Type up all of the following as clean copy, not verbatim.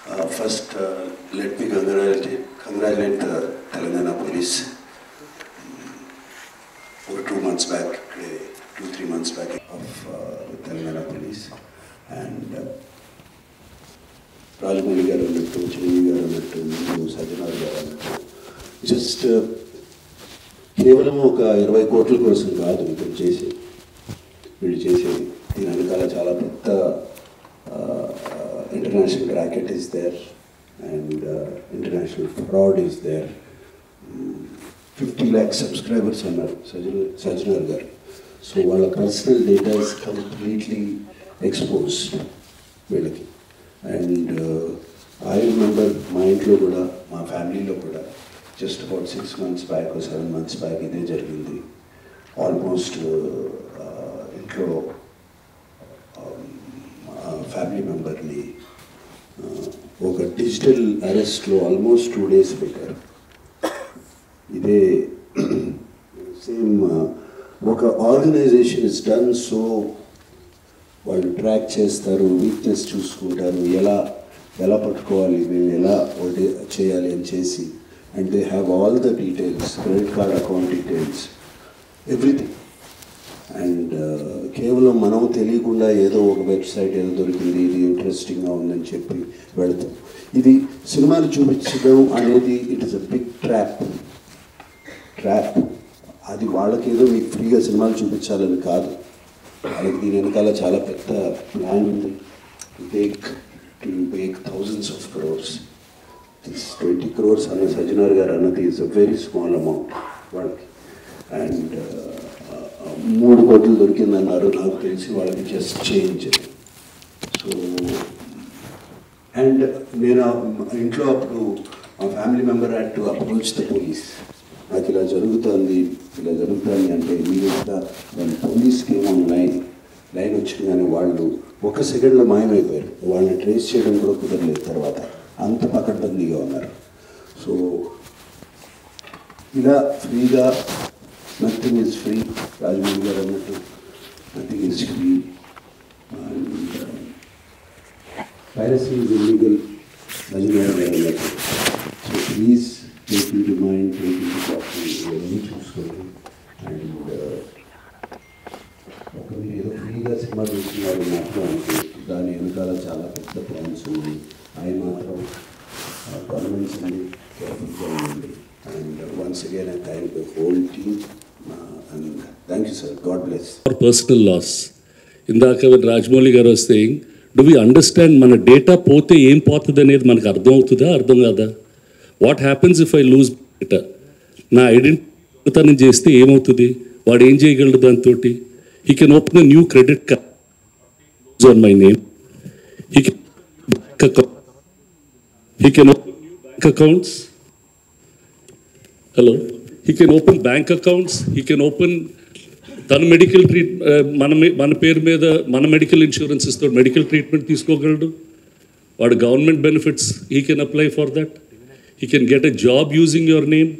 First, let me congratulate the Telangana Police. Over 2 months back, 2-3 months back of the Telangana Police. And Rajamouli garu annattu, Chiranjeevi garu annattu, Sajjanargaru garu annattu. Just కేవలం ఒక 20 కోట్ల కోసం కాదు వీళ్ళు చేసేది దీని వెనకాల చాలా పెద్ద international racket is there and international fraud is there. 50 lakh subscribers are Sajjanar garu. So వాళ్ళ personal data is completely exposed వీళ్ళకి. And I remember మా ఇంట్లో కూడా మా ఫ్యామిలీలో కూడా just about 6 months back or 7 months back ఇదే జరిగింది. ఆల్మోస్ట్ ఇంట్లో ఫ్యామిలీ మెంబర్ని ఒక డిజిటల్ అరెస్ట్లో ఆల్మోస్ట్ 2 days పెట్టారు. ఇదే సేమ్ ఒక ఆర్గనైజేషన్ ఇస్ డన్ సో వాళ్ళు ట్రాక్ చేస్తారు, వీక్నెస్ చూసుకుంటారు, ఎలా పట్టుకోవాలి, మేము ఎలా చేయాలి అని చేసి, and they have all the details, credit card account details, everything. And కేవలం మనం తెలియకుండా ఏదో ఒక వెబ్సైట్ ఏదో దొరికింది, ఇది ఇంట్రెస్టింగ్గా ఉందని చెప్పి వెళతాం. ఇది సినిమాలు చూపించడం అనేది it is a big trap. అది వాళ్ళకేదో మీకు ఫ్రీగా సినిమాలు చూపించాలని కాదు, వాళ్ళకి దీని వెనకాల చాలా పెద్ద ప్లాన్ ఉంది. Make thousands of crores. This 20 crores అన్న సజ్జనార్ గారు అన్నది is a very small amount వాళ్ళకి. అండ్ 3 కోట్లు దొరికిందన్నారు, నాకు తెలిసి వాళ్ళకి జస్ట్ చేంజ్. సో అండ్ నేను ఇంట్లో అప్పుడు మా family member had to approach the police. నాకు ఇలా జరుగుతుంది అంటే ఇమీడియట్గా వాళ్ళు పోలీస్కి ఏమో లైన్ వచ్చింది, కానీ వాళ్ళు 1 సెకండ్లో మాయమైపోయారు. వాళ్ళని ట్రేస్ చేయడం కూడా కుదరలేదు తర్వాత, అంత పకడ్బందీగా ఉన్నారు. సో ఇలా ఫ్రీగా నథింగ్ ఈజ్ ఫ్రీ. రాజమౌళి గారు అన్నట్టు nothing is free. And piracy is illegal. Rajamouli గారు అన్నట్టు. So please take into mind, take into copy, ఇవన్నీ చూసుకోండి. అండ్ ఒక మీరు ఏదో ఫ్రీగా సినిమా చూస్తున్నారు మాత్రం అంటే దాని వెనకాల చాలా పెద్ద ప్లాన్స్ ఉన్నాయి. అవి మాత్రం గవర్నమెంట్స్ని కేర్ఫుల్గా ఉండండి. And once again I thank the whole team and thank you sir. God bless. For personal loss, ఇందాక రాజమౌళి గారు వస్తే డు వి అండర్స్టాండ్ మన డేటా పోతే ఏం పోతుంది అనేది మనకు అర్థం అవుతుందా, అర్థం కాదా? What happens if I lose data? నా ఐడెంటిటీ చేస్తే ఏమవుతుంది? వాడు ఏం చేయగలడు దాంతో? He can open a new credit card on my name. He can open new bank accounts. Hello. He can open bank accounts. He can open than medical మన పేరు మీద మన మెడికల్ ఇన్సూరెన్సెస్తో మెడికల్ ట్రీట్మెంట్ తీసుకోగలడు. వాడు government benefits he can apply for that. He can get a job using your name.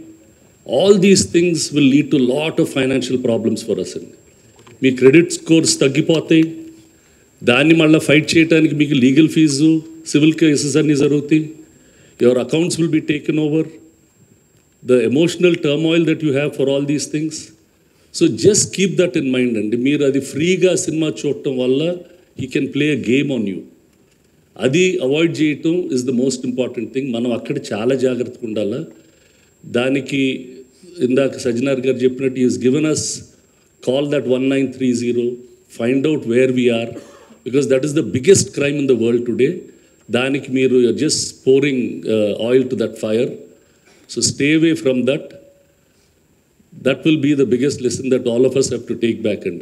All these things will lead to lot of financial problems for us. Me credit scores తగ్గిపోతాయి. దాన్ని మళ్ళీ fight చేయడానికి మీకు legal fee, civil cases అన్నీ జరుగుతాయి. Your accounts will be taken over. The emotional turmoil that you have for all these things. So just keep that in mind అండి. మీరు అది ఫ్రీగా సినిమా చూడటం వల్ల he can play a game on you. అది avoid చేయటం is the most important thing. మనం అక్కడ చాలా జాగ్రత్తగా ఉండాలా. దానికి ఇందాక సజ్జనార్ గారు చెప్పినట్టు is given us call that 1930, find out where we are, because that is the biggest crime in the world today. Danik meeru, you're just pouring oil to that fire. So stay away from that. That will be the biggest lesson that all of us have to take back, and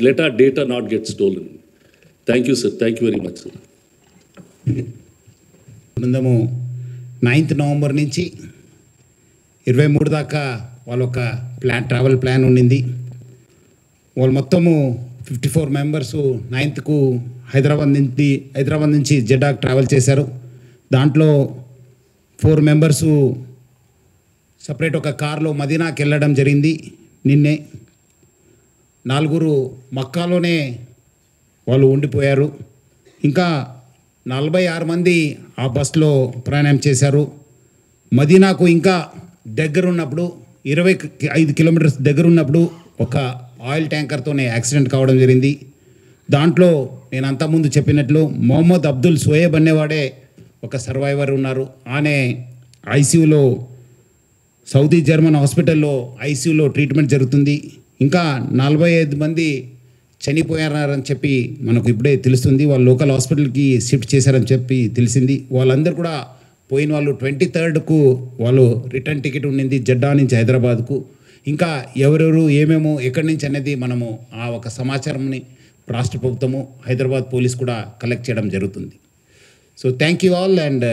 let our data not get stolen. Thank you, sir. Thank you very much, sir. బృందము 9th November నుంచి 23 దాకా వాళ్ళొక travel plan ఉండింది. వాళ్ళు మొత్తము 54 members 9th Hyderabad నుంచి జెడ్డాకు travel చేశారు. దాంట్లో 4 members separate ఒక కార్లో మదీనాకి వెళ్ళడం జరిగింది నిన్నే. 4 మక్కాలోనే వాళ్ళు ఉండిపోయారు. ఇంకా 46 మంది ఆ బస్సులో ప్రయాణం చేశారు. మదీనాకు ఇంకా దగ్గరున్నప్పుడు 25 కిలోమీటర్స్ దగ్గరున్నప్పుడు ఒక ఆయిల్ ట్యాంకర్తోనే యాక్సిడెంట్ కావడం జరిగింది. దాంట్లో నేను అంతకుముందు చెప్పినట్లు మొహమ్మద్ అబ్దుల్ సోయేబ్ అనేవాడే ఒక సర్వైవర్ ఉన్నారు. ఆనే ఐసీయూలో సౌదీ జర్మన్ హాస్పిటల్లో ఐసీయూలో ట్రీట్మెంట్ జరుగుతుంది. ఇంకా 45 మంది చనిపోయారని చెప్పి మనకు ఇప్పుడే తెలుస్తుంది. వాళ్ళు లోకల్ హాస్పిటల్కి షిఫ్ట్ చేశారని చెప్పి తెలిసింది. వాళ్ళందరూ కూడా పోయిన వాళ్ళు 23కు వాళ్ళు రిటర్న్ టికెట్ ఉండింది జడ్డా నుంచి హైదరాబాద్కు. ఇంకా ఎవరెవరు ఏమేమో ఎక్కడి నుంచి అనేది మనము ఆ ఒక సమాచారంని రాష్ట్ర ప్రభుత్వము హైదరాబాద్ పోలీస్ కూడా కలెక్ట్ చేయడం జరుగుతుంది. So thank you all. And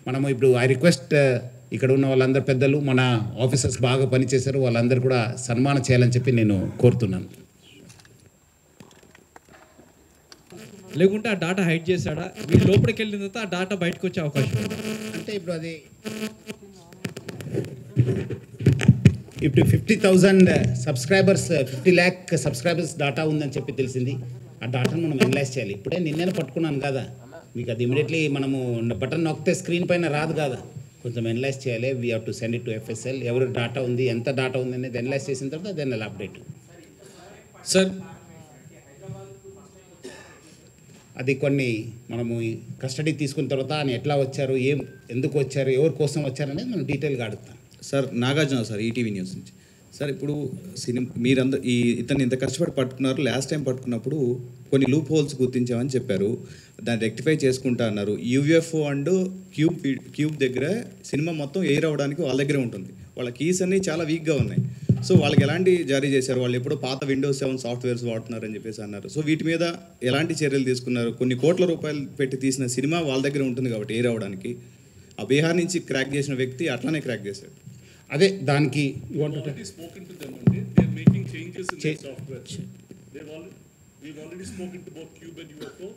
మనము ఇప్పుడు ఐ రిక్వెస్ట్ ఇక్కడ ఉన్న వాళ్ళందరూ పెద్దలు మన ఆఫీసర్స్ బాగా పనిచేశారు, వాళ్ళందరూ కూడా సన్మానం చేయాలని చెప్పి నేను కోరుతున్నాను. లేకుంటే ఆ డాటా హైడ్ చేశాడా, మీరు లోపలికి వెళ్ళిన తర్వాత ఆ డాటా బయటకు వచ్చే అవకాశం ఉంది. అంటే ఇప్పుడు అది ఇప్పుడు 50,000 సబ్స్క్రైబర్స్ 50 lakh సబ్స్క్రైబర్స్ డాటా ఉందని చెప్పి తెలిసింది. ఆ డాటాను మనం అనలైజ్ చేయాలి. ఇప్పుడే నిన్నే పట్టుకున్నాను కదా, మీకు అది ఇమీడియట్లీ మనము బటన్ నొక్కితే స్క్రీన్ పైన రాదు కదా, కొంచెం అనలైజ్ చేయాలి. We have to send it to FSL. ఎవరు డాటా ఉంది, ఎంత డాటా ఉంది అనేది అనలైజ్ చేసిన తర్వాత దెన్ అలా అప్డేట్. సార్ అది కొన్ని మనము కస్టడీ తీసుకున్న తర్వాత ఆయన ఎట్లా వచ్చారు, ఎందుకు వచ్చారు, ఎవరి కోసం వచ్చారు అనేది మనం డీటెయిల్గా అడుగుతాం. Sir Nagarjuna sir, ETV news నుంచి. సార్ ఇప్పుడు మీరందరూ ఇతన్ని ఇంత కష్టపడి పట్టుకున్నారు. లాస్ట్ టైం పట్టుకున్నప్పుడు కొన్ని లూప్ హోల్స్ గుర్తించామని చెప్పారు, దాన్ని రెక్టిఫై చేసుకుంటా అన్నారు. UFO అండ్ క్యూబ్ దగ్గర సినిమా మొత్తం ఎయిర్ అవ్వడానికి వాళ్ళ దగ్గరే ఉంటుంది. వాళ్ళ కీస్ అన్నీ చాలా వీక్గా ఉన్నాయి. సో వాళ్ళకి ఎలాంటి జారీ చేశారు? వాళ్ళు ఎప్పుడో పాత Windows 7 సాఫ్ట్వేర్స్ వాడుతున్నారని చెప్పేసి అన్నారు. సో వీటి మీద ఎలాంటి చర్యలు తీసుకున్నారు? కొన్ని కోట్ల రూపాయలు పెట్టి తీసిన సినిమా వాళ్ళ దగ్గర ఉంటుంది కాబట్టి ఎయిర్ అవ్వడానికి. ఆ బీహార్ నుంచి క్రాక్ చేసిన వ్యక్తి అట్లానే క్రాక్ చేశాడు. అదే దానికి spoken to them and they're making changes in their software. We've already spoken to both Cube and UFO.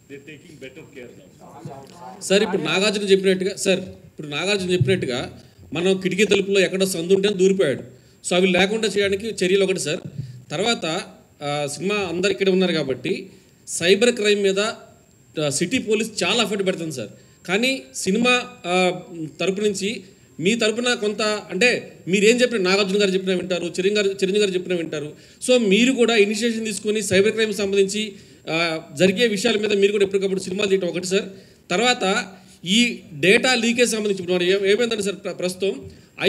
They're taking better care now. Sir ఇప్పుడు నాగార్జున చెప్పినట్టుగా మనం కిటికీ తలుపులో ఎక్కడో సందు ఉంటే దూరిపోయాడు. సో అవి లేకుండా చేయడానికి చర్యలు ఒకటి సార్. తర్వాత సినిమా అందరు ఇక్కడే ఉన్నారు కాబట్టి సైబర్ క్రైమ్ మీద సిటీ పోలీస్ చాలా ఎఫర్ట్ పెడుతుంది సార్. కానీ సినిమా తరపు నుంచి మీ తరపున కొంత అంటే మీరేం చెప్పిన నాగార్జున గారు చెప్పినా వింటారు, చిరంజీవి గారు చెప్పినా వింటారు. సో మీరు కూడా ఇనిషియేషన్ తీసుకొని సైబర్ క్రైమ్ సంబంధించి జరిగే విషయాల మీద మీరు కూడా ఎప్పటికప్పుడు సినిమాలు తీయటం ఒకటి సార్. తర్వాత ఈ డేటా లీకేజ్ సంబంధించి ఏమైందంటే సార్, ప్రస్తుతం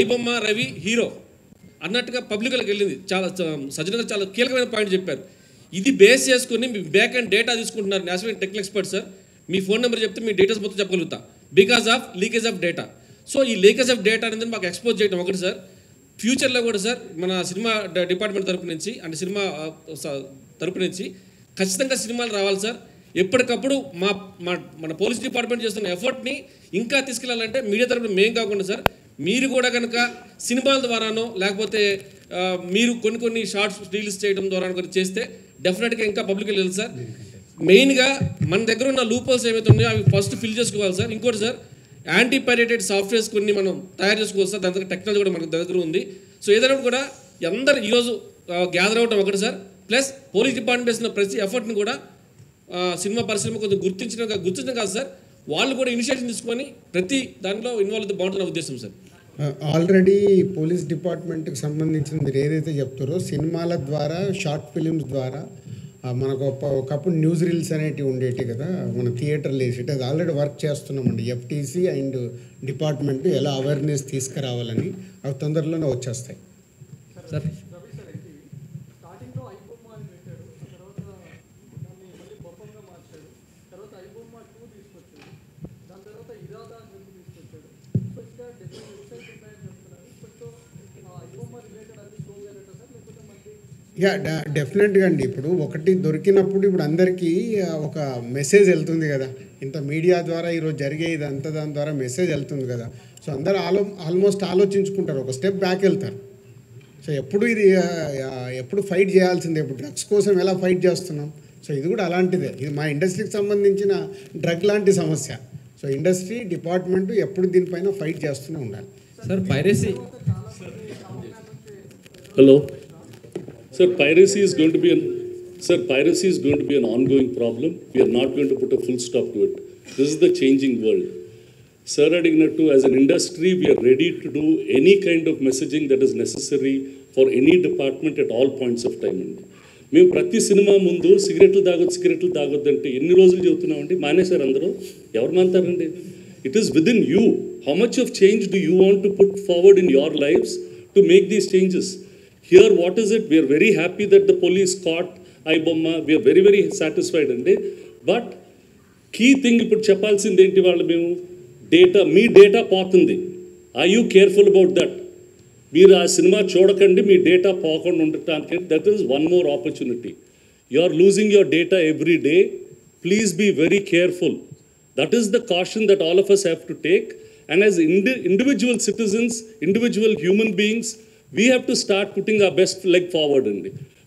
ఐబొమ్మ రవి హీరో అన్నట్టుగా పబ్లిక్లోకి వెళ్ళింది. చాలా సజ్జన గారు చాలా కీలకమైన పాయింట్ చెప్పారు. ఇది బేస్ చేసుకుని మీ బ్యాక్ అండ్ డేటా తీసుకుంటున్నారు. నేషనల్ టెక్నికల్ ఎక్స్పర్ట్ సార్, మీ ఫోన్ నెంబర్ చెప్తే మీ డీటెయిల్స్ మొత్తం చెప్పగలుగుతా because of leakage of data. So ఈ లీకేజ్ ఆఫ్ డేటా అనేది మాకు ఎక్స్పోజ్ చేయడం ఒకటి సార్. ఫ్యూచర్లో కూడా సార్ మన సినిమా డిపార్ట్మెంట్ తరపు నుంచి అంటే సినిమా తరపు నుంచి ఖచ్చితంగా సినిమాలు రావాలి సార్. ఎప్పటికప్పుడు మన పోలీస్ డిపార్ట్మెంట్ చేస్తున్న ఎఫర్ట్ని ఇంకా తీసుకెళ్లాలంటే మీడియా తరపున మేం కాకుండా సార్ మీరు కూడా కనుక సినిమాల ద్వారానో లేకపోతే మీరు కొన్ని షార్ట్స్ రిలీజ్ చేయడం ద్వారా కొన్ని చేస్తే డెఫినెట్గా ఇంకా పబ్లిక్ వెళ్ళాలి సార్. మెయిన్గా మన దగ్గర ఉన్న లూపోల్స్ ఏవైతే ఉన్నాయో అవి ఫస్ట్ ఫిల్ చేసుకోవాలి సార్. ఇంకోటి సార్, యాంటీ పైరేటెడ్ సాఫ్ట్వేర్స్ కొన్ని మనం తయారు చేసుకోవాలి సార్. దాని దగ్గర టెక్నాలజీ కూడా మనకు దగ్గర ఉంది. సో ఏదైనా కూడా అందరు ఈరోజు గ్యాదర్ అవ్వడం ఒకటి సార్. ప్లస్ పోలీస్ డిపార్ట్మెంట్ చేసిన ప్రతి ఎఫర్ట్ని కూడా సినిమా పరిశ్రమ కొంచెం గుర్తించడం కాదు సార్, వాళ్ళు కూడా ఇనిషియేటివ్ తీసుకొని ప్రతి దాంట్లో ఇన్వాల్వ్ అయితే బాగుంటున్న ఉద్దేశం సార్. ఆల్రెడీ పోలీస్ డిపార్ట్మెంట్కి సంబంధించిన మీరు ఏదైతే చెప్తారో సినిమాల ద్వారా షార్ట్ ఫిలిమ్స్ ద్వారా మనకు ఒకప్పుడు న్యూస్ రీల్స్ అనేటివి ఉండేవి కదా, మన థియేటర్లు వేసేటి, అది ఆల్రెడీ వర్క్ చేస్తున్నామండి. FTC అండ్ డిపార్ట్మెంట్ ఎలా అవేర్నెస్ తీసుకురావాలని అవి తొందరలోనే వచ్చేస్తాయి సార్. యా డెఫినెట్గా అండి. ఇప్పుడు ఒకటి దొరికినప్పుడు ఇప్పుడు అందరికీ ఒక మెసేజ్ వెళ్తుంది కదా, ఇంత మీడియా ద్వారా ఈరోజు జరిగే ఇదంతా దాని ద్వారా మెసేజ్ వెళ్తుంది కదా. సో అందరూ ఆల్మోస్ట్ ఆలోచించుకుంటారు, ఒక స్టెప్ బ్యాక్ వెళ్తారు. సో ఎప్పుడు ఫైట్ చేయాల్సిందే. ఇప్పుడు డ్రగ్స్ కోసం ఎలా ఫైట్ చేస్తున్నాం, సో ఇది కూడా అలాంటిదే. ఇది మా ఇండస్ట్రీకి సంబంధించిన డ్రగ్ లాంటి సమస్య. సో ఇండస్ట్రీ డిపార్ట్మెంట్ ఎప్పుడు దీనిపైన ఫైట్ చేస్తూనే ఉండాలి sir. Piracy Hello. Sir, piracy is going to be Sir, piracy is going to be an ongoing problem. We are not going to put a full stop to it. This is the changing world. Sir అడిగినట్టు, as an industry, we are ready to do any kind of messaging that is necessary for any department at all points of time. మేము ప్రతి cinema ముందు సిగరెట్లు తాగొద్దు అంటే ఎన్ని రోజులు చెబుతున్నామండి? మానేశారు అందరూ. ఎవరు మానతారండి? It is within you. How much of change do you want to put forward in your lives to make these changes? Here, what is it? We are very happy that the police caught Aibomma. We are very, very satisfied అండి. But key thing ఇప్పుడు చెప్పాల్సింది ఏంటి? వాళ్ళు మేము మీ data పోతుంది. Are you careful about that? మీరు ఆ cinema చూడకండి, మీ డేటా పోకుండా ఉండటానికి. That is one more opportunity. You are losing your data every day. Please be very careful. That is the caution that all of us have to take. And as individual citizens, individual human beings, we have to start putting our best leg forward.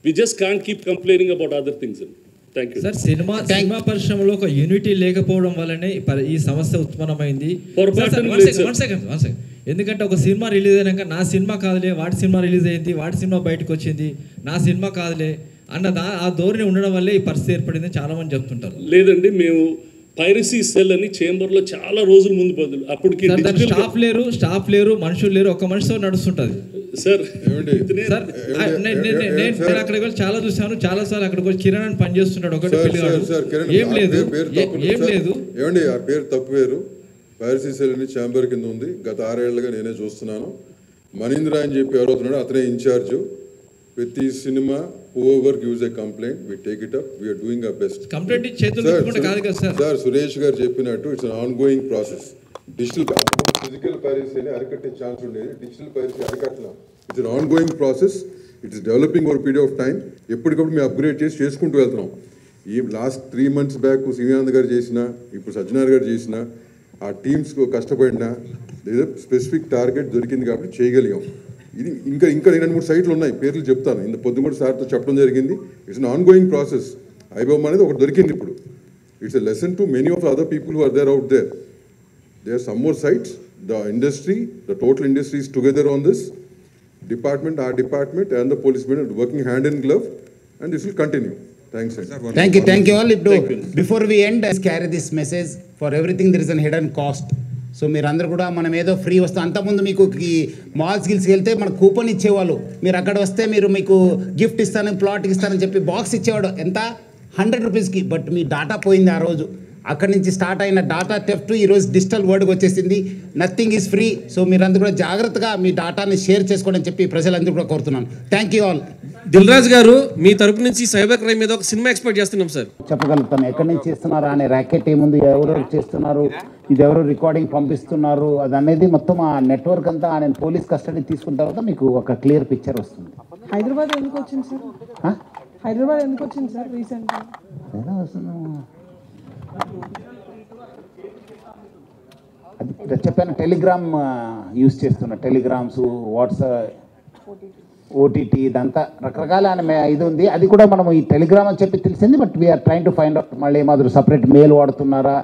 We just can't keep complaining about other things. Thank you. Sir, cinema పరిశ్రమలో ఒక unity లేకపోవడం వల్లనే ఈ సమస్య ఉత్పన్నమైంది. One second. ఎందుకంటే ఒక cinema release అయినాక నా సినిమా కాదులే, వాడి సినిమా రిలీజ్ అయింది, వాడి సినిమా బయటకు వచ్చింది, నా సినిమా కాదులే అన్న ఆ ధోరణి ఉండడం వల్లే ఈ పరిస్థితి ఏర్పడింది చాలా మంది చెప్తుంటారు. లేదండి, మేము పైరసీ సెల్ అని చేంబర్లో చాలా రోజుల ముందు బదులు అప్పటికి స్టాఫ్ లేరు, మనుషులు లేరు, ఒక మనిషితో నడుస్తుంటది. సార్ నేను అక్కడికి వెళ్ళి చాలా చూసాను, చాలా సార్లు అక్కడికి వచ్చి కిరణ్ అని పని చేస్తున్నాడు, ఒకటి ఏం లేదు. ఏమండి ఆ పేరు తప్పు వేరు. పైరసీ సెల్ అని ఛాంబర్ కింద ఉంది. గత 6 ఏళ్లుగా నేనే చూస్తున్నాను. మనీంద్ర అని చెప్పి ఎవరవుతున్నాడు, అతనే ఇన్ఛార్జ్. ప్రతి cinema whoever gives a complaint, we take it up. We are doing our best. Complaint చేతులు కాదు కదా సార్. సార్ సురేష్ గారు చెప్పినట్టు it's an ongoing process. Digital physical పైరసీని అరికట్టే ఛాన్స్ ఉండేది, డిజిటల్ పైరసీ అరికట్టలేం. It's an ongoing process. It is developing over a period of time. ఎప్పటికప్పుడు మేము అప్గ్రేడ్ చేసుకుంటూ వెళ్తున్నాం. ఈ లాస్ట్ 3 months బ్యాక్ శ్రీకాంత్ గారు చేసిన, ఇప్పుడు సజ్జనార్ గారు చేసిన, ఆ టీమ్స్ కష్టపడిన స్పెసిఫిక్ టార్గెట్ దొరికింది కాబట్టి చేయగలిగాం. ఇది ఇంకా 2-3 సైట్లు ఉన్నాయి, పేర్లు చెప్తాను. ఇంత పొద్దుమూడు సార్తో చెప్పడం జరిగింది. It's an ongoing process. IBomma అనేది ఒకటి దొరికింది ఇప్పుడు. It's a lesson to many of other people who are there out there. There are some more sites. The industry, the total industry is together on this. Department, our department and the policemen are working hand in glove, and this will continue. Thanks. Thank you all. Before we end, let's carry this message. For everything there is a hidden cost. So మీరందరూ కూడా మనం ఏదో free వస్తాం. అంతకుముందు మీకు ఈ malls గిల్స్కి వెళ్తే మనకు కూపన్ ఇచ్చేవాళ్ళు. మీరు అక్కడ వస్తే మీకు గిఫ్ట్ ఇస్తాను, ప్లాట్ ఇస్తానని చెప్పి బాక్స్ ఇచ్చేవాడు. ఎంత? 100 రూపీస్కి. బట్ మీ డాటా పోయింది ఆ రోజు. అక్కడి నుంచి స్టార్ట్ అయిన డాటా థెఫ్ట్ ఈరోజు డిజిటల్ వరల్డ్కి వచ్చేసింది. Nothing is free. సో మీరందరూ కూడా జాగ్రత్తగా మీ డాటాని షేర్ చేసుకోండి అని చెప్పి ప్రజలందరూ కూడా కోరుతున్నాను. Thank you all. Dil Raju garu, మీ తరపు నుంచి సైబర్ క్రైమ్ మీద ఒక సినిమా ఎక్స్పెక్ట్ చేస్తున్నాం సార్. చెప్పగలుగుతాను ఎక్కడి నుంచి చేస్తున్నారా అనే ర్యాకెట్ ఏముంది, ఎవరెవరు చేస్తున్నారు, ఇది ఎవరు రికార్డింగ్ పంపిస్తున్నారు, అది అనేది మొత్తం ఆ నెట్వర్క్ అంతా నేను పోలీస్ కస్టడీ తీసుకున్న తర్వాత మీకు ఒక క్లియర్ పిక్చర్ వస్తుంది. హైదరాబాద్ ఎందుకు వచ్చింది సార్? రీసెంట్గా అది చెప్పాను. టెలిగ్రామ్ యూజ్ చేస్తున్నా. టెలిగ్రామ్స్, వాట్సాప్, ఓటీటీ, ఇదంతా రకరకాల ఇది ఉంది. అది కూడా మనం ఈ టెలిగ్రామ్ అని చెప్పి తెలిసింది. But we're trying to find out మళ్ళీ ఏమాదిరి సపరేట్ మెయిల్ వాడుతున్నారా.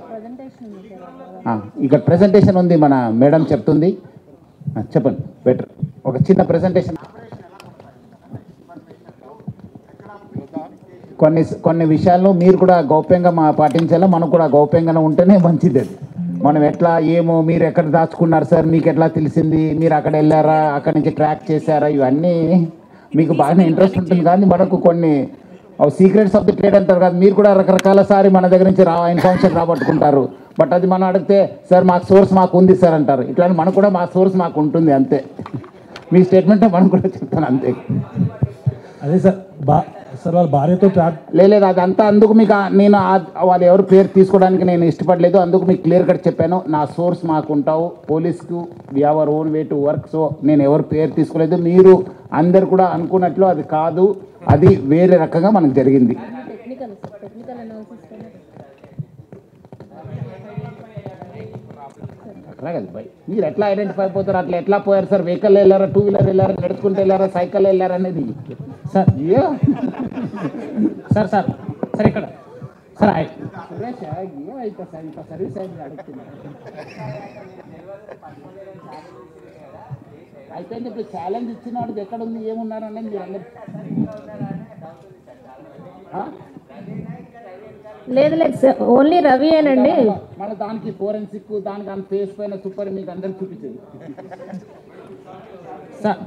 ఇక్కడ ప్రెజెంటేషన్ ఉంది, మన మేడం చెప్తుంది. చెప్పండి. బెటర్ ఒక చిన్న ప్రెజెంటేషన్. కొన్ని విషయాల్లో మీరు కూడా గౌప్యంగా పాటించాలా, మనం కూడా గౌప్యంగానే ఉంటేనే మంచిది. అది మనం ఎట్లా ఏమో, మీరు ఎక్కడ దాచుకున్నారు సార్, మీకు ఎట్లా తెలిసింది, మీరు అక్కడ వెళ్ళారా, అక్కడి నుంచి ట్రాక్ చేశారా, ఇవన్నీ మీకు బాగానే ఇంట్రెస్ట్ ఉంటుంది. కానీ మనకు కొన్ని సీక్రెట్స్ ఆఫ్ ది ట్రేడ్ అంటారు కదా, మీరు కూడా రకరకాల సారి మన దగ్గర నుంచి ఇన్ఫర్మేషన్ రాబట్టుకుంటారు. బట్ అది మనం అడిగితే సార్ మాకు సోర్స్ మాకు ఉంది సార్ అంటారు. ఇట్లా మనకు కూడా మా సోర్స్ మాకు ఉంటుంది అంతే. మీ స్టేట్మెంట్ మనం కూడా చెప్తాను అంతే. అదే సార్ వాళ్ళ భార్యతో లేదు అదంతా. అందుకు మీకు నేను వాళ్ళు ఎవరు పేరు తీసుకోవడానికి నేను ఇష్టపడలేదు. అందుకు మీకు క్లియర్ కట్ చెప్పాను. నా సోర్స్ మాకు ఉంటావు. పోలీస్కు we have our own way to work. So నేను ఎవరు పేరు తీసుకోలేదు. మీరు అందరు కూడా అనుకున్నట్లు అది కాదు, అది వేరే రకంగా మనకు జరిగింది. అట్లా కదా బాయ్, మీరు ఎట్లా ఐడెంటిఫై అయిపోతారు, అట్లా ఎట్లా పోయారు సార్? వెహికల్ వెళ్ళారా, 2 వీలర్ వెళ్ళారా, నడుచుకుంటూ వెళ్ళారా, సైకిల్ వెళ్ళారా అనేది సార్. సార్ సార్ సార్ ఇక్కడ సార్ సురేష్ ఏమైతే సార్ ఇంకా సర్వీస్ అయింది అడుగుతున్నారు. అయితే ఇప్పుడు ఛాలెంజ్ ఇచ్చినాడు ఎక్కడ ఉంది, ఏమున్నారు అనేది మీరు అందరు లేదు లేదు సార్, ఓన్లీ రవి ఏనండి. మన దానికి ఫోరెన్సిక్ దానికి అంత ఫేస్ పైన సూపర్ మీకు అందరికి చూపించేది సార్.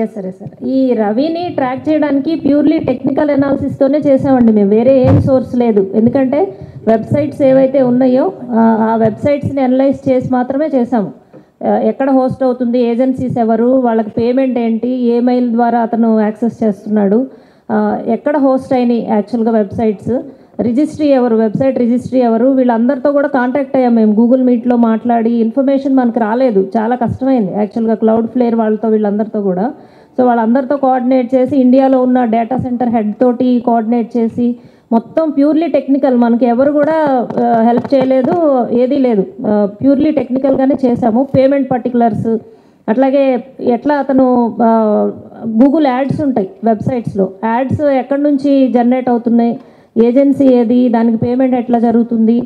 ఎస్ సరే సార్, ఈ రవిని ట్రాక్ చేయడానికి ప్యూర్లీ టెక్నికల్ అనాలిసిస్తోనే చేసామండి మేము, వేరే ఏం సోర్స్ లేదు. ఎందుకంటే వెబ్సైట్స్ ఏవైతే ఉన్నాయో ఆ వెబ్సైట్స్ని అనలైజ్ చేసి మాత్రమే చేసాము. ఎక్కడ హోస్ట్ అవుతుంది, ఏజెన్సీస్ ఎవరు, వాళ్ళకి పేమెంట్ ఏంటి, ఏ మెయిల్ ద్వారా అతను యాక్సెస్ చేస్తున్నాడు, ఎక్కడ హోస్ట్ అయినాయి యాక్చువల్గా వెబ్సైట్స్, రిజిస్ట్రీ ఎవరు, వెబ్సైట్ రిజిస్ట్రీ ఎవరు, వీళ్ళందరితో కూడా కాంటాక్ట్ అయ్యాం మేము. గూగుల్ మీట్లో మాట్లాడి ఇన్ఫర్మేషన్ మనకు రాలేదు, చాలా కష్టమైంది యాక్చువల్గా క్లౌడ్ ఫ్లేర్ వాళ్ళతో వీళ్ళందరితో కూడా. సో వాళ్ళందరితో కోఆర్డినేట్ చేసి ఇండియాలో ఉన్న డేటా సెంటర్ హెడ్ తోటి కోఆర్డినేట్ చేసి మొత్తం ప్యూర్లీ టెక్నికల్, మనకి ఎవరు కూడా హెల్ప్ చేయలేదు, ఏదీ లేదు, ప్యూర్లీ టెక్నికల్గానే చేసాము. పేమెంట్ పర్టికులర్స్, అట్లాగే ఎట్లా అతను గూగుల్ యాడ్స్ ఉంటాయి వెబ్సైట్స్లో, యాడ్స్ ఎక్కడి నుంచి జనరేట్ అవుతున్నాయి, ఏజెన్సీ ఏది, దానికి పేమెంట్ ఎట్లా జరుగుతుంది,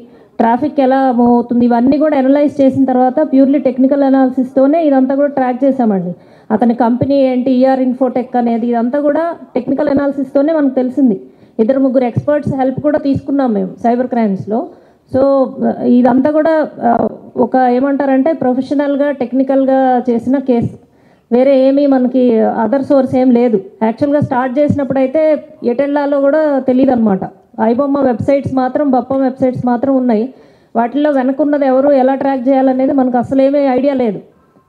ట్రాఫిక్ ఎలా మూవ్ అవుతుంది, ఇవన్నీ కూడా అనలైజ్ చేసిన తర్వాత ప్యూర్లీ టెక్నికల్ అనాలిసిస్తోనే ఇదంతా కూడా ట్రాక్ చేసామండి. అతని కంపెనీ ఏంటి, ఈఆర్ ఇన్ఫోటెక్ అనేది, ఇదంతా కూడా టెక్నికల్ అనాలిసిస్తోనే మనకు తెలిసింది. 2-3 ఎక్స్పర్ట్స్ హెల్ప్ కూడా తీసుకున్నాం మేము సైబర్ క్రైమ్స్లో. సో ఇదంతా కూడా ఒక ఏమంటారంటే ప్రొఫెషనల్గా టెక్నికల్గా చేసిన కేసు, వేరే ఏమీ మనకి అదర్ సోర్స్ ఏం లేదు. యాక్చువల్గా స్టార్ట్ చేసినప్పుడు అయితే ఎటెల్లాలో కూడా తెలియదు అనమాట. ఐబొమ్మ వెబ్సైట్స్ మాత్రం, బప్పం వెబ్సైట్స్ మాత్రం ఉన్నాయి. వాటిల్లో వెనకున్నది ఎవరు, ఎలా ట్రాక్ చేయాలనేది మనకు అసలు ఏమీ ఐడియా లేదు.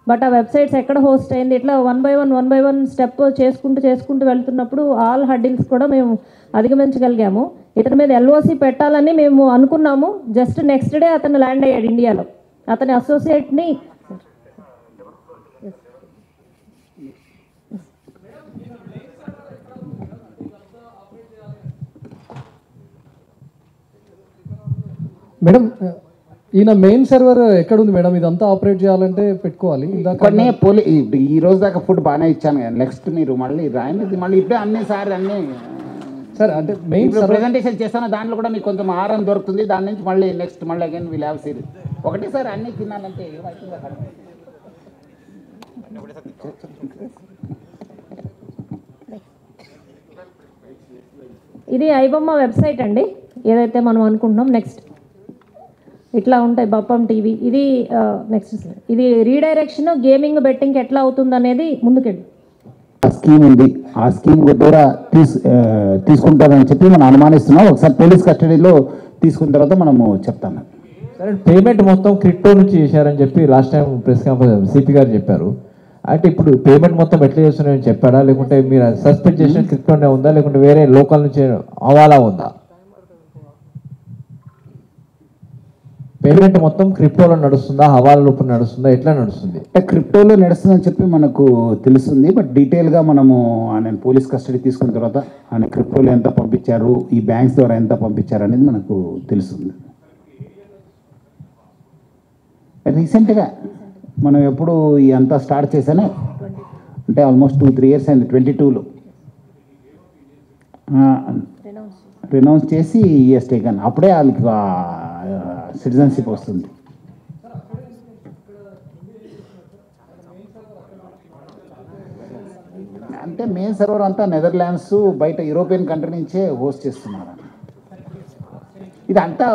బట్ ఆ వెబ్సైట్స్ ఎక్కడ హోస్ట్ అయింది, ఇట్లా 1 by 1 స్టెప్ చేసుకుంటూ వెళ్తున్నప్పుడు ఆల్ హడ్డిల్స్ కూడా మేము అధిగమించగలిగాము. ఇతని మీద ఎల్ఓసి పెట్టాలని మేము అనుకున్నాము. జస్ట్ నెక్స్ట్ డే అతను ల్యాండ్ అయ్యాడు ఇండియాలో. అతని అసోసియేట్ని మేడం, ఈయన మెయిన్ సర్వర్ ఎక్కడ ఉంది మేడం? ఇదంతా ఆపరేట్ చేయాలంటే పెట్టుకోవాలి. కొన్ని ఈ రోజు దాకా ఫుడ్ బాగానే ఇచ్చాను కదా, నెక్స్ట్ మీరు మళ్ళీ రాయండి, మళ్ళీ ఇప్పుడే అన్నీ సార్ అంటే మెయిన్ ప్రెజెంటేషన్ చేస్తాను, దాంట్లో కూడా మీకు కొంచెం ఆహారం దొరుకుతుంది. దాని నుంచి మళ్ళీ నెక్స్ట్ మళ్ళీ అగైన్ వీల్ హ్యావ్ సిరీస్. ఒకటేసారి అన్నీ తిన్నానంటే ఏమవుతుంది అక్కడ. ఇది ఐబొమ్మ వెబ్సైట్ అండి, ఏదైతే మనం అనుకుంటున్నాం. నెక్స్ట్ ఇట్లా ఉంటాయి బప్పం టీవీ. ఇది నెక్స్ట్ ఇది రీడైరెక్షన్, గేమింగ్, బెట్టింగ్ ఎట్లా అవుతుంది అనేది ముందుకెళ్ళి స్కీమ్ ఉంది. ఆ స్కీమ్ ద్వారా తీసుకుంటారని చెప్పి మనం అనుమానిస్తున్నాం. ఒకసారి పోలీస్ కస్టడీలో తీసుకున్న తర్వాత మనము చెప్తాము. సరే, పేమెంట్ మొత్తం క్రిప్టో నుంచి చేశారని చెప్పి last time press conference CP గారు చెప్పారు. అంటే ఇప్పుడు పేమెంట్ మొత్తం ఎట్లా చేస్తున్నారని చెప్పారా, లేకుంటే మీరు సస్పెండ్ చేసిన క్రిప్టోనే ఉందా, లేకుంటే వేరే లోకల్ నుంచి హవాలా ఉందా? పేమెంట్ మొత్తం క్రిప్టోలో నడుస్తుందా, హవాలా లోపల నడుస్తుందా, ఎట్లా నడుస్తుంది? క్రిప్టోలో నడుస్తుందని చెప్పి మనకు తెలుస్తుంది. బట్ డీటెయిల్గా మనము ఆయన పోలీస్ కస్టడీ తీసుకున్న తర్వాత ఆయన క్రిప్టోలో ఎంత పంపించారు, ఈ బ్యాంక్స్ ద్వారా ఎంత పంపించారు అనేది మనకు తెలుస్తుంది. రీసెంట్గా మనం ఎప్పుడు ఈ అంతా స్టార్ట్ చేశాను అంటే ఆల్మోస్ట్ 2-3 years అయింది. 22లో రినౌన్స్ చేసి ఈఎస్ టేకన్, అప్పుడే వాళ్ళకి సిటిజన్షిప్ వస్తుంది. అంటే మెయిన్ సర్వర్ అంతా నెదర్లాండ్స్, బయట యూరోపియన్ కంట్రీ నుంచే హోస్ట్ చేస్తున్నారు. ఇదంతా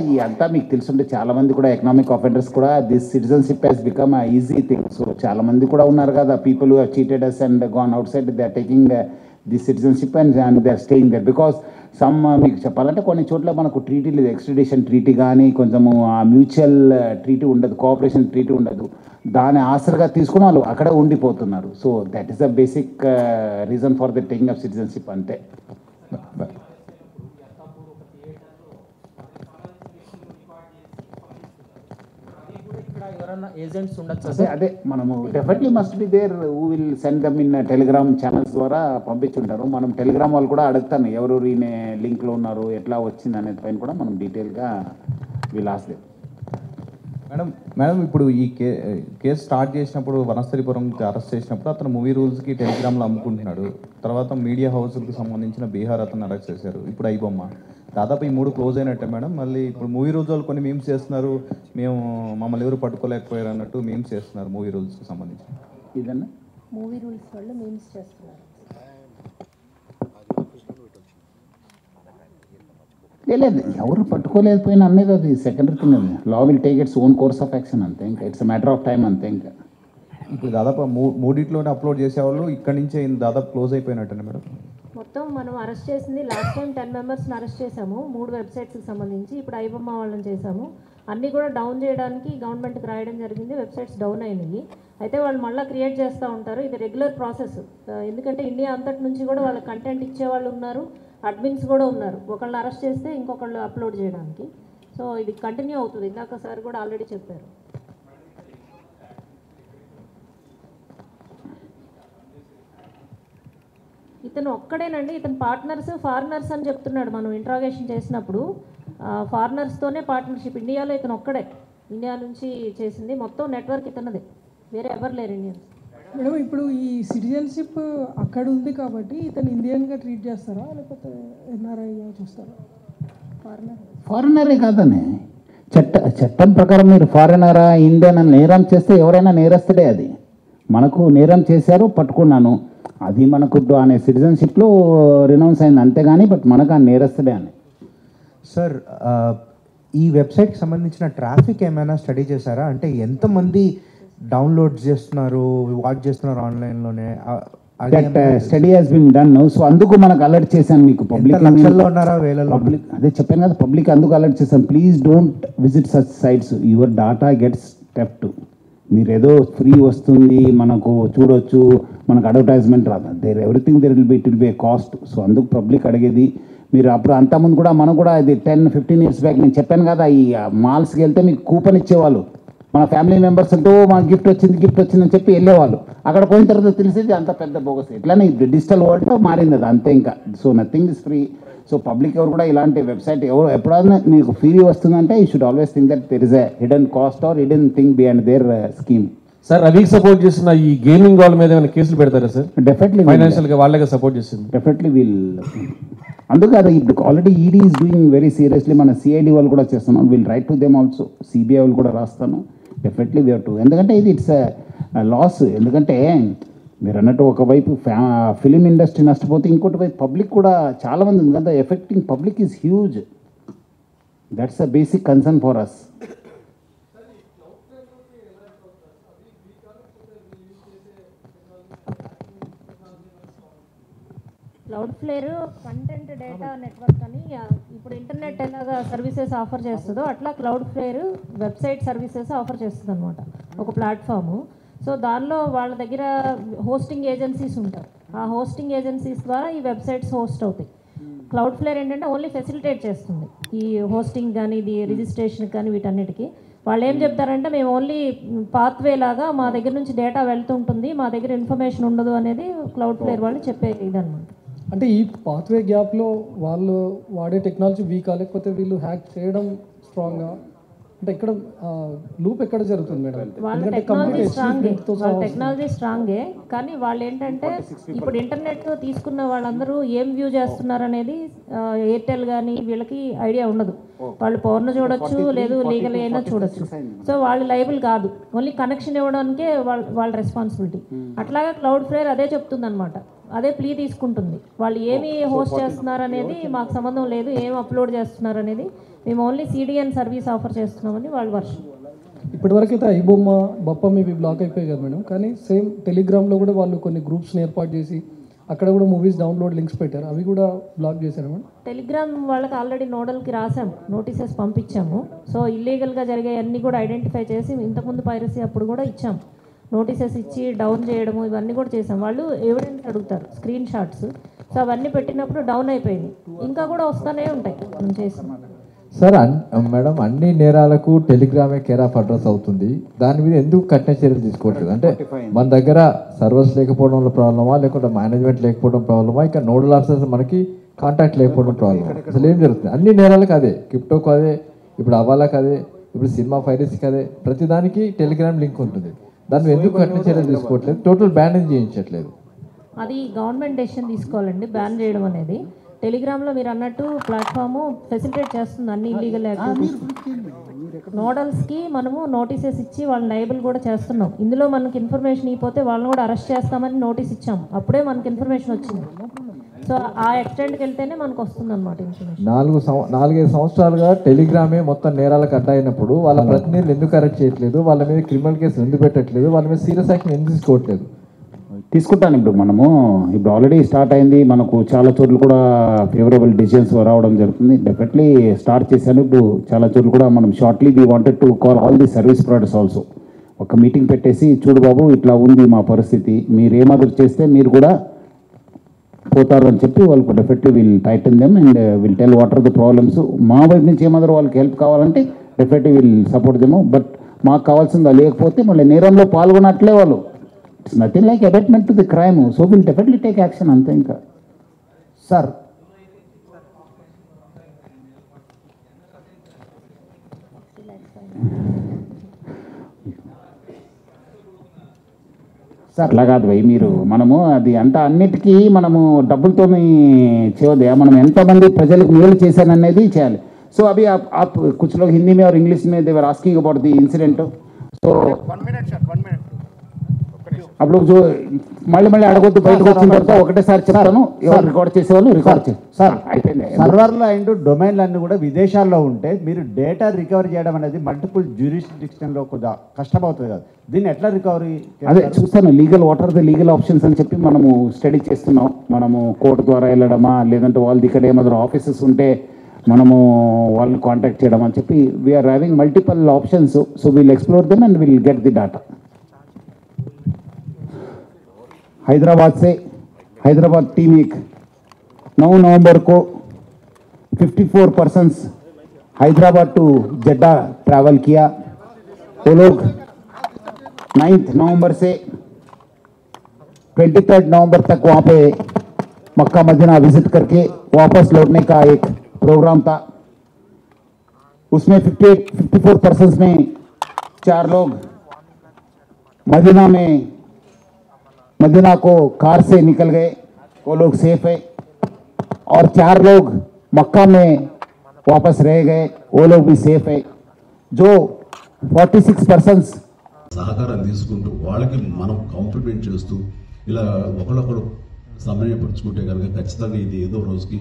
ఈ అంతా మీకు తెలుసుంటే చాలామంది కూడా ఎకనామిక్ ఆఫెండర్స్ కూడా this citizenship has become easy thing. So చాలామంది కూడా ఉన్నారు కదా, people who have cheated us and gone outside, they are taking the citizenship and they are staying there. Because మీకు చెప్పాలంటే కొన్ని చోట్ల మనకు ట్రీటీ లేదు, ఎక్స్ట్రడిషన్ ట్రీటీ కానీ కొంచెము ఆ మ్యూచువల్ ట్రీటీ ఉండదు, కోఆపరేషన్ ట్రీటీ ఉండదు. దాని ఆసరగా తీసుకుని వాళ్ళు అక్కడ ఉండిపోతున్నారు. So that is the basic reason for the taking of citizenship అంతే. ఏజెంట్స్ ఉండొచ్చు. అదే మనము definitely must be there who will send them in Telegram channels ద్వారా పంపించుంటారు. మనం టెలిగ్రామ్ వాళ్ళు కూడా అడుగుతాను ఎవరు ఈయన లింక్లో ఉన్నారు, ఎట్లా వచ్చింది అనేది పైన కూడా మనం డీటెయిల్గా వీల్ ఆస్క్ దెమ్. మేడం ఇప్పుడు ఈ కేసు స్టార్ట్ చేసినప్పుడు వనస్థలిపురం అరెస్ట్ చేసినప్పుడు అతను మూవీ రూల్స్కి టెలిగ్రామ్లో అమ్ముకుంటున్నాడు. తర్వాత మీడియా హౌస్లకు సంబంధించిన బీహార్ అతను అరెస్ట్ చేశారు. ఇప్పుడు ఐబొమ్మ, దాదాపు ఈ 3 క్లోజ్ అయినట్టే మేడం. మళ్ళీ ఇప్పుడు మూవీ రూల్స్ వాళ్ళు కొన్ని మీమ్స్ చేస్తున్నారు, మేము మమ్మల్ని ఎవరు పట్టుకోలేకపోయారు అన్నట్టు మీమ్స్ చేస్తున్నారు మూవీ రూల్స్కి సంబంధించి. ఇదన్నా మూవీ రూల్స్ వాళ్ళు మీమ్స్ చేస్తున్నారు. లేదు ఎవరు పట్టుకోలేకపోయినా అనేది అది సెకండరీ థింగ్. అది law will take its own course of action అంతే, ఇంకా ఇట్స్ మ్యాటర్ ఆఫ్ టైం అంతే. ఇంకా ఇప్పుడు దాదాపు మూడిట్లోనే అప్లోడ్ చేసేవాళ్ళు ఇక్కడి నుంచే దాదాపు క్లోజ్ అయిపోయినట్టు మేడం. మొత్తం మనం అరెస్ట్ చేసింది లాస్ట్ టైం 10 మెంబర్స్ని అరెస్ట్ చేసాము 3 వెబ్సైట్స్కి సంబంధించి. ఇప్పుడు ఐబొమ్మ వాళ్ళని చేసాము. అన్నీ కూడా డౌన్ చేయడానికి గవర్నమెంట్కి రాయడం జరిగింది. వెబ్సైట్స్ డౌన్ అయినాయి. అయితే వాళ్ళు మళ్ళీ క్రియేట్ చేస్తూ ఉంటారు. ఇది రెగ్యులర్ ప్రాసెస్. ఎందుకంటే ఇండియా అంతటి నుంచి కూడా వాళ్ళ కంటెంట్ ఇచ్చేవాళ్ళు ఉన్నారు, అడ్మిన్స్ కూడా ఉన్నారు. ఒకళ్ళు అరెస్ట్ చేస్తే ఇంకొకళ్ళు అప్లోడ్ చేయడానికి. సో ఇది కంటిన్యూ అవుతుంది. ఇందాక సార్ కూడా ఆల్రెడీ చెప్పారు. ఇతను ఒక్కడేనండి. ఇతను పార్ట్నర్స్ ఫారినర్స్ అని చెప్తున్నాడు. మనం ఇంట్రాగేషన్ చేసినప్పుడు ఫారినర్స్తోనే పార్ట్నర్షిప్. ఇండియాలో ఇతను ఒక్కడే ఇండియా నుంచి చేసింది. మొత్తం నెట్వర్క్ ఇతనదే, వేరే ఎవరు లేరు ఇండియన్స్. మేడం ఇప్పుడు ఈ సిటిజన్షిప్ అక్కడ ఉంది కాబట్టి ఇతను ఇండియన్గా ట్రీట్ చేస్తారా లేకపోతే ఎన్ఆర్ఐగా చూస్తారా? ఫారినరే కాదని చట్టం ప్రకారం మీరు ఫారినరా ఇండియన్ అని నేరం చేస్తే ఎవరైనా నేరస్తుడే. అది మనకు నేరం చేశారు పట్టుకున్నాను, అది మనకు అనే సిటిజన్షిప్లో రినౌన్స్ అయింది అంతేగాని బట్ మనకు ఆ నేరస్తుడే అని. సార్ ఈ వెబ్సైట్కి సంబంధించిన ట్రాఫిక్ ఏమైనా స్టడీ చేశారా? అంటే ఎంతమంది డౌన్లోడ్ చేస్తున్నారు, వాచ్ చేస్తున్నారు ఆన్లైన్లోనే? Study has been done. So అందుకు మనకు అలర్ట్ చేశాను మీకు. పబ్లిక్ లక్షల్లో ఉన్నారా వేలలో? పబ్లిక్ అదే చెప్పాను కదా, పబ్లిక్ అందుకు అలర్ట్ చేశాను. Please don't visit such sites, your data gets theft. మీరు ఏదో ఫ్రీ వస్తుంది మనకు చూడొచ్చు, మనకు అడ్వర్టైజ్మెంట్ రాదు. Everything it will be a cost. So అందుకు పబ్లిక్ అడిగేది మీరు అప్పుడు అంతకుముందు కూడా మనం కూడా ఇది 10-15 years బ్యాక్ నేను చెప్పాను కదా, ఈ మాల్స్కి వెళ్తే మీకు కూపన్ ఇచ్చేవాళ్ళు. మన ఫ్యామిలీ మెంబర్స్తో మాకు గిఫ్ట్ వచ్చిందని చెప్పి వెళ్ళేవాళ్ళు. అక్కడ పోయిన తర్వాత తెలిసేది అంత పెద్ద బోగస్. ఇట్లానే డిజిటల్ వరల్డ్లో మారింది అది అంతే ఇంకా. So nothing is free. So public ఎవరు కూడా ఇలాంటి వెబ్సైట్ ఎవరు ఎప్పుడైనా మీకు ఫ్రీ వస్తుందంటే you should always think that there is a hidden cost or hidden thing behind their scheme. Sir రవికి సపోర్ట్ చేస్తున్న ఈ గేమింగ్ వాళ్ళ మీద ఏమైనా కేసులు పెడతారా సార్? డెఫినెట్లీ ఫైనాన్షియల్గా వాళ్ళగా సపోర్ట్ చేస్తుంది. Definitely wheel. అందుకు అది ఇప్పుడు already ED is doing very seriously. మన సిఐడి వాళ్ళు కూడా చేస్తున్నాం. Will write to them also. CBI వాళ్ళు కూడా రాస్తాను. Definitely we have to. ఎందుకంటే ఇది ఇట్స్ లాస్. ఎందుకంటే మీరు అన్నట్టు ఒకవైపు ఫిలిం ఇండస్ట్రీ నష్టపోతే ఇంకోటి వైపు పబ్లిక్ కూడా చాలామంది ఉంది కదా. Affecting public is huge. That's a basic concern for us. Cloudflare content data network అని ఇప్పుడు ఇంటర్నెట్ ఎలాగా సర్వీసెస్ ఆఫర్ చేస్తుందో అట్లా క్లౌడ్ఫ్లేర్ వెబ్సైట్ సర్వీసెస్ ఆఫర్ చేస్తుంది అనమాట, ఒక ప్లాట్ఫాము. సో దానిలో వాళ్ళ దగ్గర హోస్టింగ్ ఏజెన్సీస్ ఉంటారు. ఆ హోస్టింగ్ ఏజెన్సీస్ ద్వారా ఈ వెబ్సైట్స్ హోస్ట్ అవుతాయి. క్లౌడ్ఫ్లేర్ ఏంటంటే ఓన్లీ ఫెసిలిటేట్ చేస్తుంది ఈ హోస్టింగ్ కానీ ఇది రిజిస్ట్రేషన్ కానీ వీటన్నిటికీ. వాళ్ళు ఏం చెప్తారంటే మేము ఓన్లీ పాత్వే లాగా మా దగ్గర నుంచి డేటా వెళ్తుంటుంది, మా దగ్గర ఇన్ఫర్మేషన్ ఉండదు అనేది క్లౌడ్ఫ్లేర్ వాళ్ళు చెప్పే ఇదనమాట. అంటే ఈ పాత్వే గ్యాప్లో వాళ్ళు వాడే టెక్నాలజీ వీకా లేకపోతే వీళ్ళు హ్యాక్ చేయడం స్ట్రాంగ్గా? అంటే ఇక్కడ లూప్ ఎక్కడ జరుగుతుంది మేడం? వాళ్ళ టెక్నాలజీ స్ట్రాంగే, కానీ వాళ్ళు ఏంటంటే ఇప్పుడు ఇంటర్నెట్ తీసుకున్న వాళ్ళందరూ ఏం వ్యూ చేస్తున్నారు అనేది ఎయిర్టెల్ కానీ వీళ్ళకి ఐడియా ఉండదు. వాళ్ళు పౌర్ణ చూడొచ్చు, లేదు లీగల్ అయినా చూడొచ్చు. సో వాళ్ళు లైబుల్ కాదు, ఓన్లీ కనెక్షన్ ఇవ్వడానికే వాళ్ళ రెస్పాన్సిబిలిటీ. అట్లాగా క్లౌడ్ఫ్లేర్ అదే చెప్తుంది అనమాట, అదే ప్లీ తీసుకుంటుంది. వాళ్ళు ఏమి హోస్ట్ చేస్తున్నారు అనేది మాకు సంబంధం లేదు, ఏం అప్లోడ్ చేస్తున్నారు అనేది మేము ఓన్లీ సిడిఎన్ సర్వీస్ ఆఫర్ చేస్తున్నామని వాళ్ళ వర్షన్. ఇప్పటివరకు అయితే ఐబొమ్మ బప్పం ఇవి బ్లాక్ అయిపోయాయి కదా మేడం, కానీ సేమ్ టెలిగ్రామ్లో కూడా వాళ్ళు కొన్ని గ్రూప్స్ని ఏర్పాటు చేసి అక్కడ కూడా మూవీస్ డౌన్లోడ్ లింక్స్ పెట్టారు, అవి కూడా బ్లాక్ చేశారు మేడం. టెలిగ్రామ్ వాళ్ళకి ఆల్రెడీ నోడల్కి రాసాము, నోటీసెస్ పంపించాము. సో ఇల్లీగల్గా జరిగే అన్నీ కూడా ఐడెంటిఫై చేసి ఇంతకుముందు పైరసీ అప్పుడు కూడా ఇచ్చాము, నోటీసెస్ ఇచ్చి డౌన్ చేయడము ఇవన్నీ కూడా చేసాం. వాళ్ళు ఎవిడెన్స్ అడుగుతారు, స్క్రీన్ షాట్స్. సో అవన్నీ పెట్టినప్పుడు డౌన్ అయిపోయింది, ఇంకా కూడా వస్తూనే ఉంటాయి మనం చేసాం. సార్ మేడం అన్ని నేరాలకు టెలిగ్రామే కేర్ ఆఫ్ అడ్రస్ అవుతుంది, దాని మీద ఎందుకు కఠిన చర్యలు తీసుకోవట్లేదు? అంటే మన దగ్గర సర్వర్స్ లేకపోవడం వల్ల ప్రాబ్లమా, లేకుంటే మేనేజ్మెంట్ లేకపోవడం ప్రాబ్లమా, ఇంకా నోడల్ ఆఫీసర్స్ మనకి కాంటాక్ట్ లేకపోవడం ప్రాబ్లమా? అసలు ఏం జరుగుతుంది? అన్ని నేరాలకు అదే, క్రిప్టోకు అదే, ఇప్పుడు అవాలాకు అదే, ఇప్పుడు సినిమా పైరసీకి అదే, ప్రతిదానికి టెలిగ్రామ్ లింక్ ఉంటుంది. దాన్ని ఎందుకు కఠిన చర్యలు తీసుకోవట్లేదు? టోటల్ బ్యాన్ చేయించట్లేదు. అది గవర్నమెంట్ డెసిషన్ తీసుకోవాలండి బ్యాన్ చేయడం అనేది. టెలిగ్రామ్లో మీరు అన్నట్టు ప్లాట్ఫాము ఫెసిలిటేట్ చేస్తుంది అన్ని ఇల్లీగల్ యాక్టివిటీస్. నోడల్స్కి మనము నోటీసెస్ ఇచ్చి వాళ్ళని లైబుల్ కూడా చేస్తున్నాం. ఇందులో మనకి ఇన్ఫర్మేషన్ ఇవ్వకపోతే వాళ్ళని కూడా అరెస్ట్ చేస్తామని నోటీస్ ఇచ్చాము, అప్పుడే మనకి ఇన్ఫర్మేషన్ వచ్చింది. సో ఆ ఎక్స్టెంట్కి వెళ్తేనే మనకు వస్తుంది అనమాట ఇన్ఫర్మేషన్. 4-5 సంవత్సరాలుగా టెలిగ్రామే మొత్తం నేరాలకు అడ్డయినప్పుడు వాళ్ళ ప్రతినిధులు ఎందుకు అరెస్ట్ చేయట్లేదు, వాళ్ళ మీద క్రిమినల్ కేసులు ఎందుకు పెట్టట్లేదు, వాళ్ళ మీద సీరియస్ యాక్షన్ ఎందుకు తీసుకోవట్లేదు? తీసుకుంటాను. ఇప్పుడు ఆల్రెడీ స్టార్ట్ అయింది, మనకు చాలా చోట్ల కూడా ఫేవరబుల్ డిసిజన్స్ రావడం జరుగుతుంది. డెఫినెట్లీ స్టార్ట్ చేశాను. ఇప్పుడు చాలా చోట్ల కూడా మనం shortly we wanted to call all the service providers also ఒక మీటింగ్ పెట్టేసి, చూడు బాబు ఇట్లా ఉంది మా పరిస్థితి, మీరు ఏమాదిరి చేస్తే మీరు కూడా పోతారు అని చెప్పి వాళ్ళకు definitely will tighten them and will tell what are the problems. మా వైపు నుంచి ఏమాదిరి వాళ్ళకి హెల్ప్ కావాలంటే definitely will support them. But మాకు కావాల్సిందా లేకపోతే మళ్ళీ నేరంలో పాల్గొనట్లే వాళ్ళు. It's nothing like abetment to the crime, so will definitely take action అంతే. ఇంకా సార్ అట్లా కాదు భయ్, మనము అది అంతా అన్నిటికీ మనము డబ్బులతో చేయొద్దు. మనం ఎంతమంది ప్రజలకు మేలు చేశాననేది చేయాలి. సో అవి आप कुछ लोग हिंदी में और इंग्लिश में they were asking about the incident. So అప్పుడు మళ్ళీ అడగొద్దు, బయటకు వచ్చిన తర్వాత ఒకటేసారి చెప్తాను. ఎవరు రికార్డ్ చేసేవాళ్ళు రికార్డ్ చేస్తారు. సార్ అయిపోయింది. సర్వర్లు అండ్ డొమైన్లు అన్నీ కూడా విదేశాల్లో ఉంటే మీరు డేటా రికవరీ చేయడం అనేది మల్టిపుల్ జ్యూరిస్డిక్షన్లో కొద్దిగా కష్టమవుతుంది కదా, దీన్ని ఎట్లా రికవరీ? అదే చూస్తాను, what are the legal options అని చెప్పి మనము స్టడీ చేస్తున్నాం. మనము కోర్టు ద్వారా వెళ్ళడమా, లేదంటే వాళ్ళది ఇక్కడ ఏమాత్రం ఆఫీసెస్ ఉంటే మనము వాళ్ళని కాంటాక్ట్ చేయడం అని చెప్పి we're having multiple options. So will explore them and will get the data. Hyderabad team एक 9 नवंबर को 54 persons Hyderabad to Jeddah travel किया. वो लोग 9 नवंबर से 23 नवंबर तक वहाँ पे मक्का मदीना विजिट करके वापस लौटने का एक प्रोग्राम था. उसमें 54 पर्सन्स में 4 लोग मदीना को कार से निकल गए, वो लोग सेफ है. और 4 लोग मक्का में वापस रह गए, वो लोग भी सेफ है. जो 46 पर्सन्स సహకారం తీసుకుంటూ వాళ్ళకి మనం కాంప్లిమెంట్ చేస్తూ ఇలా ఒకళ్ళొకరు సమన్వయపరుచుకుంటే కనుక ఖచ్చితంగా ఇది ఏదో రోజుకి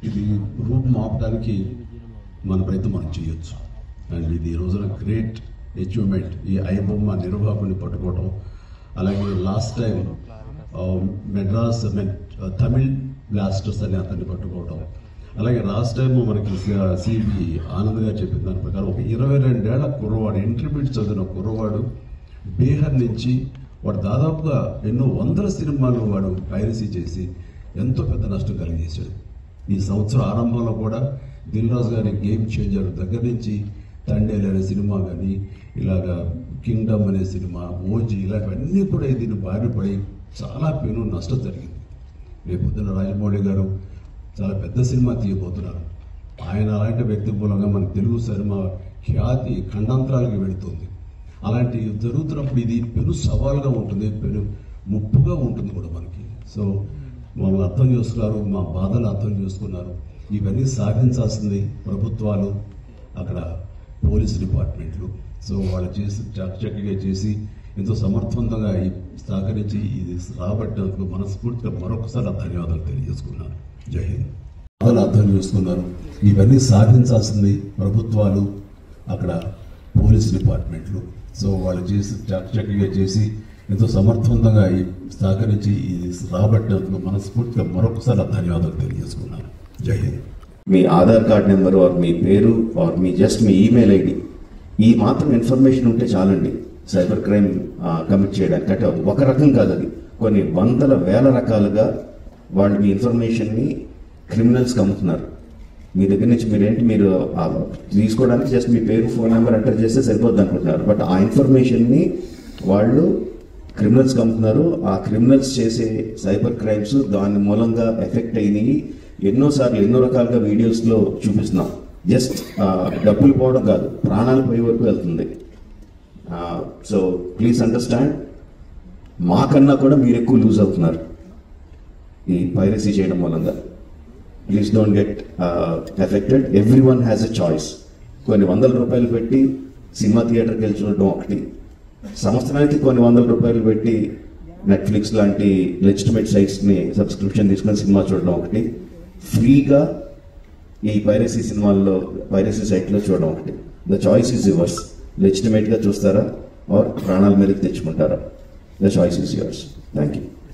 ఇది రూపం ఆపడానికి మన ప్రయత్నం మనం చేయొచ్చు. అండ్ ఇది ఈ రోజున గ్రేట్ అచీవ్మెంట్, ఈ ఐబొమ్మ నిర్వాహకుని పట్టుకోవడం. అలాగే last time Madras Tamil blasters అని అతన్ని పట్టుకోవడం. అలాగే లాస్ట్ టైం మనకి సిబి ఆనంద్ గారు చెప్పిన దాని ప్రకారం ఒక 22 ఏళ్ల కుర్రవాడు, ఇంటర్మీడియట్ చదివిన కుర్రవాడు బీహార్ నుంచి వాడు దాదాపుగా ఎన్నో వందల సినిమాలు వాడు పైరసీ చేసి ఎంతో పెద్ద నష్టం కలిగేశాడు. ఈ సంవత్సరం ఆరంభంలో కూడా దిల్ రాజు గారి గేమ్ చేంజర్ దగ్గర నుంచి తండేల్ అనే సినిమా కానీ, ఇలాగా కింగ్డమ్ అనే సినిమా, ఓజీ, ఇలాంటివన్నీ కూడా దీన్ని బారిపడి చాలా పెను నష్టం జరిగింది. రేపు పొద్దున రాజమౌళి గారు చాలా పెద్ద సినిమా తీయబోతున్నారు. ఆయన అలాంటి వ్యక్తి మూలంగా మన తెలుగు సినిమా ఖ్యాతి ఖండాంతరాలకి వెళుతుంది. అలాంటి జరుగుతున్నప్పుడు ఇది పెను సవాల్గా ఉంటుంది, పెను ముప్పుగా ఉంటుంది కూడా మనకి. సో మమ్మల్ని అర్థం చేసుకున్నారు, మా బాధలు అర్థం చేసుకున్నారు. ఇవన్నీ సాధించాల్సింది ప్రభుత్వాలు, అక్కడ పోలీస్ డిపార్ట్మెంట్లు. సో వాళ్ళు చేసి చక్కగా చేసి ఎంతో సమర్థవంతంగా సహకరించి ఇది రాబట్టేందుకు మనస్ఫూర్తిగా మరొకసారి ధన్యవాదాలు తెలియజేసుకున్నాను. జై హింద్. బాధలు అర్థం చేసుకున్నారు. ఇవన్నీ సాధించాల్సింది ప్రభుత్వాలు, అక్కడ పోలీస్ డిపార్ట్మెంట్లు. సో వాళ్ళు చేసి చక్కగా చేసి ఎంతో సమర్థవంతంగా సహకరించి ఇది రాబట్టేందుకు మనస్ఫూర్తిగా మరొకసారి ధన్యవాదాలు తెలియజేసుకున్నాను. జై హింద్. మీ ఆధార్ కార్డ్ నెంబరు ఆర్ మీ పేరు ఆర్ మీ జస్ట్ మీ ఈమెయిల్ ఐడి, ఈ మాత్రం ఇన్ఫర్మేషన్ ఉంటే చాలండి సైబర్ క్రైమ్ కమిట్ చేయడానికి. అంటే ఒక రకం కాదు, అది కొన్ని వందల వేల రకాలుగా వాళ్ళు మీ ఇన్ఫర్మేషన్ని క్రిమినల్స్కి అమ్ముతున్నారు. మీ దగ్గర నుంచి మీరు తీసుకోవడానికి జస్ట్ మీ పేరు, ఫోన్ నెంబర్ ఎంటర్ చేస్తే సరిపోద్ది అనుకుంటున్నారు. బట్ ఆ ఇన్ఫర్మేషన్ని వాళ్ళు క్రిమినల్స్కి అమ్ముతున్నారు. ఆ క్రిమినల్స్ చేసే సైబర్ క్రైమ్స్ దాని మూలంగా ఎఫెక్ట్ అయినాయి. ఎన్నోసార్లు ఎన్నో రకాలుగా వీడియోస్లో చూపిస్తున్నాం. జస్ట్ డబ్బులు పోవడం కాదు, ప్రాణాలు పోయే వరకు వెళ్తుంది. సో ప్లీజ్ అండర్స్టాండ్, మాకన్నా కూడా మీరు ఎక్కువ లూజ్ అవుతున్నారు ఈ పైరసీ చేయడం మూలంగా. Please don't get affected. Every one has a choice. కొన్ని వందల రూపాయలు పెట్టి సినిమా థియేటర్కి వెళ్ళి చూడడం ఒకటి, సంవత్సరానికి కొన్ని వందల రూపాయలు పెట్టి నెట్ఫ్లిక్స్ లాంటి లెజిటిమేట్ సైట్స్ని సబ్స్క్రిప్షన్ తీసుకొని సినిమా చూడడం ఒకటి, ఫ్రీగా ఈ పైరసీ సినిమాల్లో పైరసీ సైట్లో చూడడం ఒకటి. The choice is yours. లెజిటిమేట్గా చూస్తారా ఆర్ ప్రాణాల మీదకి తెచ్చుకుంటారా? The choice is yours. Thank you.